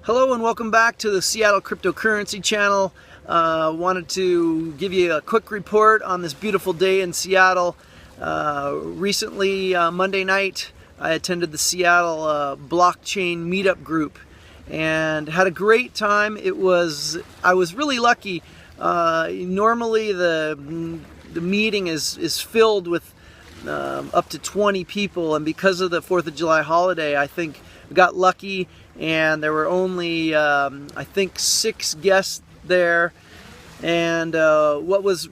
Hello and welcome back to the Seattle Cryptocurrency channel. Wanted to give you a quick report on this beautiful day in Seattle. Recently, Monday night, I attended the Seattle blockchain meetup group and had a great time. I was really lucky. Normally the meeting is filled with up to 20 people, and because of the 4th of July holiday, I think we got lucky and there were only I think 6 guests there. And what was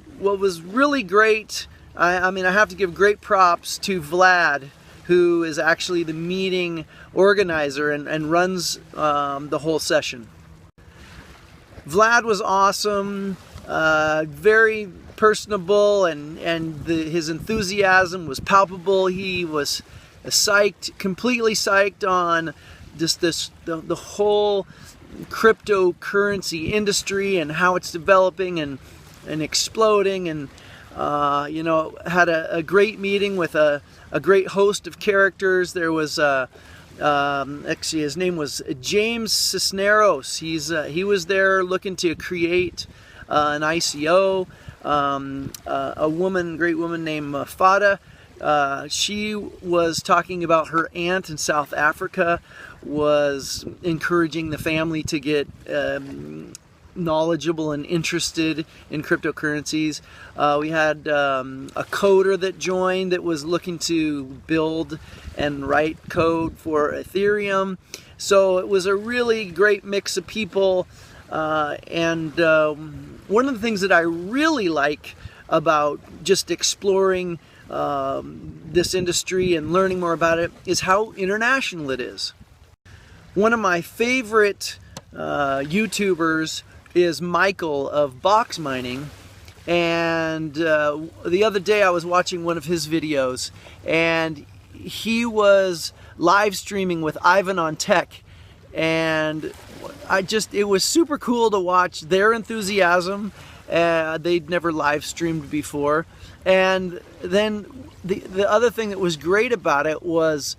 really great, I mean, I have to give great props to Vlad, who is actually the meeting organizer and runs the whole session. Vlad was awesome, very personable, and his enthusiasm was palpable. He was completely psyched on just the whole cryptocurrency industry and how it's developing and exploding, and had a great meeting with a great host of characters. There was actually, his name was James Cisneros. He was there looking to create an ICO. A great woman named Fada. She was talking about her aunt in South Africa, was encouraging the family to get knowledgeable and interested in cryptocurrencies. We had a coder that joined that was looking to build and write code for Ethereum. So it was a really great mix of people. And one of the things that I really like about just exploring this industry and learning more about it is how international it is. One of my favorite YouTubers is Michael of Box Mining, and the other day I was watching one of his videos, and he was live streaming with Ivan on Tech, and it was super cool to watch their enthusiasm. They'd never live streamed before, and then the other thing that was great about it was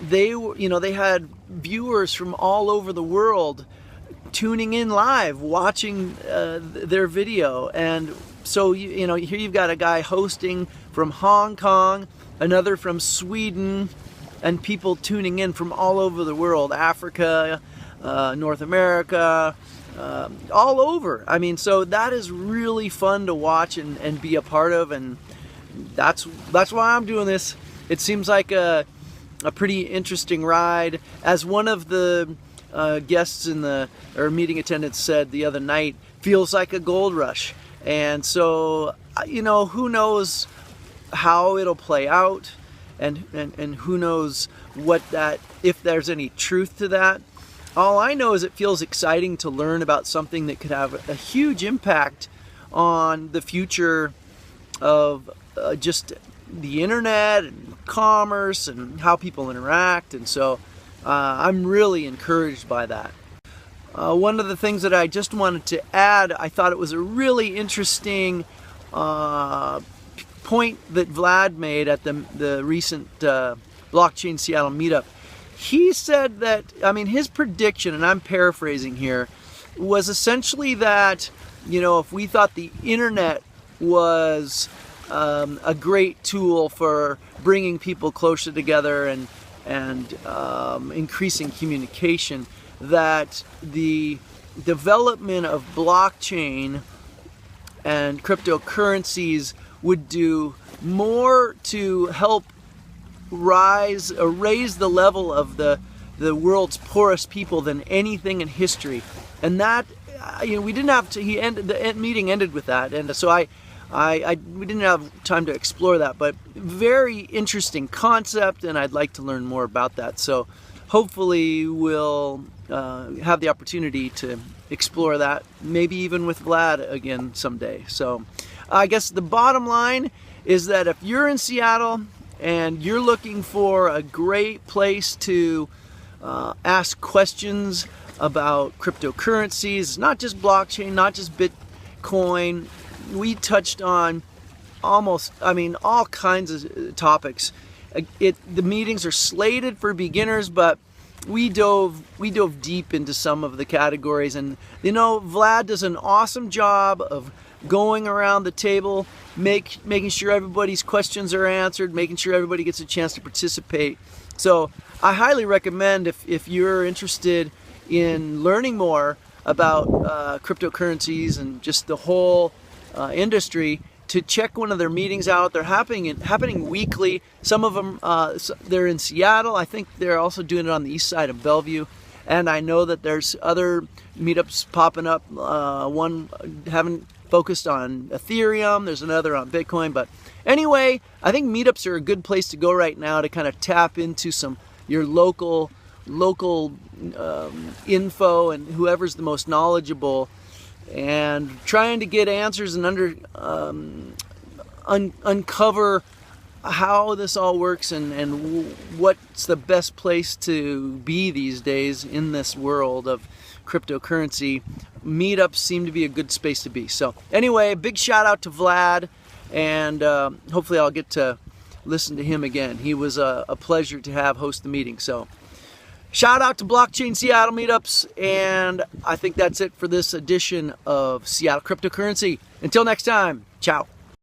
they had viewers from all over the world tuning in live, watching their video. And so here you've got a guy hosting from Hong Kong, another from Sweden, and people tuning in from all over the world, Africa, North America, all over. I mean, so that is really fun to watch and be a part of, and that's why I'm doing this. It seems like a pretty interesting ride. As one of the guests meeting attendants said the other night, feels like a gold rush. And so, who knows how it'll play out, and who knows if there's any truth to that. All I know is it feels exciting to learn about something that could have a huge impact on the future of just the internet and commerce and how people interact. And so I'm really encouraged by that. One of the things that I just wanted to add, I thought it was a really interesting point that Vlad made at the recent Blockchain Seattle meetup. He said that, his prediction, and I'm paraphrasing here, was essentially that, if we thought the internet was a great tool for bringing people closer together and increasing communication, that the development of blockchain and cryptocurrencies would do more to help raise the level of the world's poorest people than anything in history. And that, we didn't have to. The meeting ended with that, and so we didn't have time to explore that, but very interesting concept, and I'd like to learn more about that. So hopefully we'll have the opportunity to explore that, maybe even with Vlad again someday. So I guess the bottom line is that if you're in Seattle and you're looking for a great place to ask questions about cryptocurrencies, not just blockchain, not just Bitcoin, we touched on all kinds of topics. The meetings are slated for beginners, but we dove deep into some of the categories, and you know, Vlad does an awesome job of going around the table, making sure everybody's questions are answered, making sure everybody gets a chance to participate. So I highly recommend, if you're interested in learning more about cryptocurrencies and just the whole industry, to check one of their meetings out. They're happening weekly. Some of them, they're in Seattle. I think they're also doing it on the east side of Bellevue. And I know that there's other meetups popping up. One haven't focused on Ethereum. There's another on Bitcoin. But anyway, I think meetups are a good place to go right now to kind of tap into your local info and whoever's the most knowledgeable, and trying to get answers and uncover how this all works and what's the best place to be these days in this world of cryptocurrency. Meetups seem to be a good space to be. So anyway, big shout out to Vlad, and hopefully I'll get to listen to him again. He was a pleasure to have host the meeting. So shout out to Blockchain Seattle Meetups, and I think that's it for this edition of Seattle Cryptocurrency. Until next time, ciao.